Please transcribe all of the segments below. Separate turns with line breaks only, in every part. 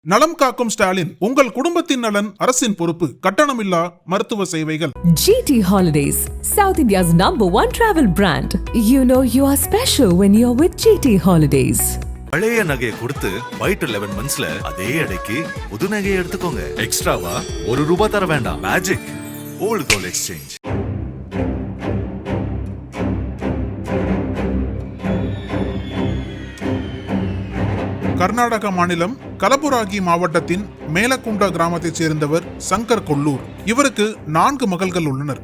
நலம் காக்கும் ஸ்டாலின், உங்கள் குடும்பத்தின் நலன் அரசின் பொறுப்பு. கட்டணமில்லா மருத்துவ சேவைகள்.
GT Holidays, South India's #1 travel brand. You know you are special when you're with GT Holidays.
பழைய நகையை கொடுத்து வைட் 11 மந்த்ஸ்ல அதே அடைக்கு புது நகையை எடுத்துக்கோங்க. எக்ஸ்ட்ராவா ₹1 தர வேண்டாம். Magic old gold exchange.
Karnataka மாநிலம் கலபுராகி மாவட்டத்தின் மேலக்குண்டா கிராமத்தைச் சேர்ந்தவர் சங்கர் கொல்லூர். இவருக்கு 4 மகள்கள் உள்ளனர்.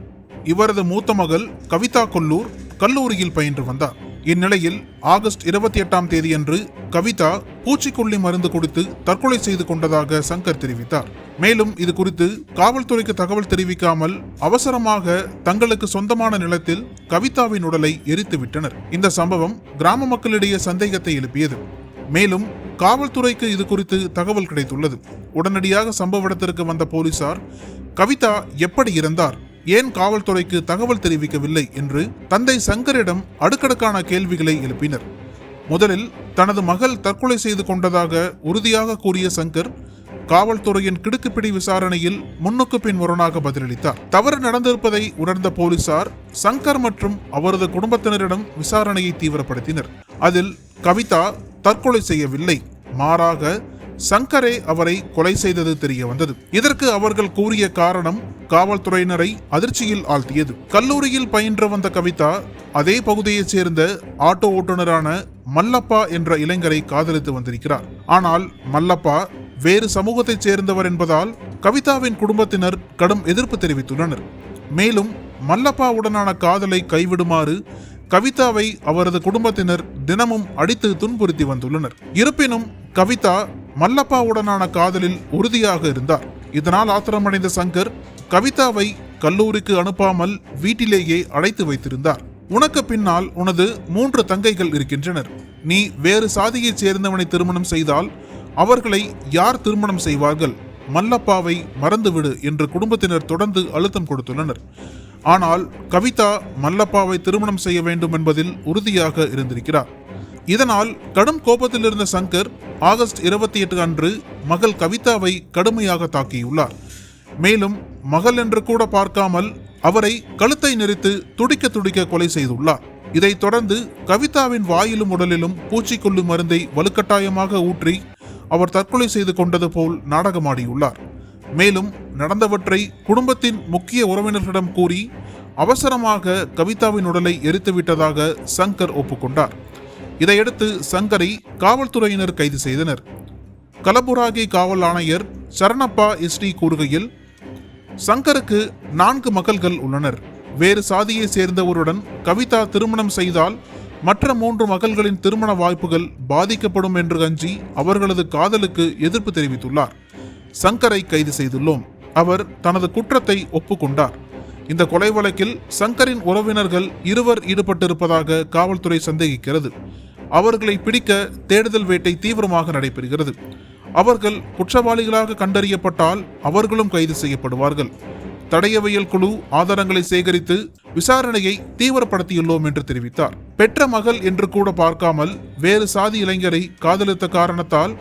இவரது மூத்த மகள் கவிதா கொல்லூர் கல்லூரியில் பயின்று வந்தார். இந்நிலையில் ஆகஸ்ட் 28ஆம் தேதியன்று கவிதா பூச்சிக்கொல்லி மருந்து கொடுத்து தற்கொலை செய்து கொண்டதாக சங்கர் தெரிவித்தார். மேலும் இது குறித்து காவல்துறைக்கு தகவல் தெரிவிக்காமல் அவசரமாக தங்களுக்கு சொந்தமான நிலத்தில் கவிதாவின் உடலை எரித்து விட்டனர். இந்த சம்பவம் கிராம மக்களிடையே சந்தேகத்தை எழுப்பியது. மேலும் காவல்துறைக்கு இது குறித்து தகவல் கிடைத்துள்ளது. உடனடியாக சம்பவ இடத்திற்கு வந்த போலீசார் கவிதா எப்படி இறந்தார், ஏன் காவல்துறைக்கு தகவல் தெரிவிக்கவில்லை என்று தந்தை சங்கரிடம் அடுக்கடுக்கான கேள்விகளை எழுப்பினர். முதலில் தனது மகள் தற்கொலை செய்து கொண்டதாக உறுதியாக கூறிய சங்கர் காவல்துறையின் கிடுக்குப்பிடி விசாரணையில் முன்னுக்கு பின் முரணாக பதிலளித்தார். தவறு நடந்திருப்பதை உணர்ந்த போலீசார் சங்கர் மற்றும் அவரது குடும்பத்தினரிடம் விசாரணையை தீவிரப்படுத்தினர். அதில் கவிதா தற்கொலை செய்யவில்லை, மாறாக சங்கரே அவரை கொலை செய்தது தெரிய வந்தது. இதற்கு அவர்கள் கூறிய காரணம் காவல்துறையினரை அதிர்ச்சியில் ஆழ்த்தியது. கல்லூரியில் பயின்று வந்த கவிதா அதே பகுதியைச் சேர்ந்த ஆட்டோ ஓட்டுநரான மல்லப்பா என்ற இளைஞரை காதலித்து வந்திருக்கிறார். ஆனால் மல்லப்பா வேறு சமூகத்தைச் சேர்ந்தவர் என்பதால் கவிதாவின் குடும்பத்தினர் கடும் எதிர்ப்பு தெரிவித்துள்ளனர். மேலும் மல்லப்பாவுடனான காதலை கைவிடுமாறு கவிதாவை அவரது குடும்பத்தினர் தினமும் அடித்து துன்புறுத்தி வந்துள்ளனர். இருப்பினும் கவிதா மல்லப்பாவுடனான காதலில் உறுதியாக இருந்தார். இதனால் ஆத்திரமடைந்த சங்கர் கவிதாவை கல்லூரிக்கு அனுப்பாமல் வீட்டிலேயே அடைத்து வைத்திருந்தார். உனக்கு பின்னால் உனது 3 தங்கைகள் இருக்கின்றனர். நீ வேறு சாதியைச் சேர்ந்தவனை திருமணம் செய்தால் அவர்களை யார் திருமணம் செய்வார்கள்? மல்லப்பாவை மறந்துவிடு என்று குடும்பத்தினர் தொடர்ந்து அழுத்தம் கொடுத்துள்ளனர். ஆனால் கவிதா மல்லப்பாவை திருமணம் செய்ய வேண்டும் என்பதில் உறுதியாக இருந்திருக்கிறார். இதனால் கடும் கோபத்தில் இருந்த சங்கர் ஆகஸ்ட் 28 அன்று மகள் கவிதாவை கடுமையாக தாக்கியுள்ளார். மேலும் மகள் என்று கூட பார்க்காமல் அவரை கழுத்தை நெரித்து துடிக்க துடிக்க கொலை செய்துள்ளார். இதைத் தொடர்ந்து கவிதாவின் வாயிலும் உடலிலும் பூச்சிக்கொல்லி மருந்தை வலுக்கட்டாயமாக ஊற்றி அவர் தற்கொலை செய்து கொண்டது போல் நாடகமாடியுள்ளார். மேலும் நடந்தவற்றை குடும்பத்தின் முக்கிய உறவினர்களிடம் கூறி அவசரமாக கவிதாவின் உடலை எரித்துவிட்டதாக சங்கர் ஒப்புக்கொண்டார். இதையடுத்து சங்கரை காவல்துறையினர் கைது செய்தனர். கலபுராகி காவல் ஆணையர் சரணப்பா SD கூறுகையில், சங்கருக்கு 4 மகள்கள் உள்ளனர். வேறு சாதியை சேர்ந்தவருடன் கவிதா திருமணம் செய்தால் மற்ற 3 மகள்களின் திருமண வாய்ப்புகள் பாதிக்கப்படும் என்று அஞ்சி அவர்களது காதலுக்கு எதிர்ப்பு தெரிவித்துள்ளார். சங்கரை கைது செய்துள்ளோம். அவர் தனது குற்றத்தை ஒப்புக்கொண்டார். இந்த கொலை வழக்கில் சங்கரின் உறவினர்கள் 2 ஈடுபட்டிருப்பதாக காவல்துறை சந்தேகிக்கிறது. அவர்களை பிடிக்க தேடுதல் வேட்டை தீவிரமாக நடைபெறுகிறது. அவர்கள் குற்றவாளிகளாக கண்டறியப்பட்டால் அவர்களும் கைது செய்யப்படுவார்கள். தடயவியல் குழு ஆதாரங்களை சேகரித்து விசாரணையை தீவிரப்படுத்தியுள்ளோம் என்று தெரிவித்தார். பெற்ற மகள் என்று கூட பார்க்காமல் வேறு சாதி இளைஞரை காதலித்த காரணத்தால்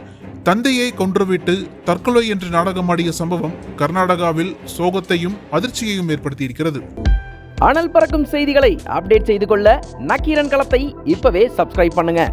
தந்தையை கொன்றுவிட்டு தற்கொலை என்று நாடகமாடிய சம்பவம் கர்நாடகாவில் சோகத்தையும் அதிர்ச்சியையும் ஏற்படுத்தியிருக்கிறது.
அனல் பறக்கும் செய்திகளை அப்டேட் செய்து கொள்ள நக்கீரன் களத்தை இப்பவே சப்ஸ்கிரைப் பண்ணுங்க.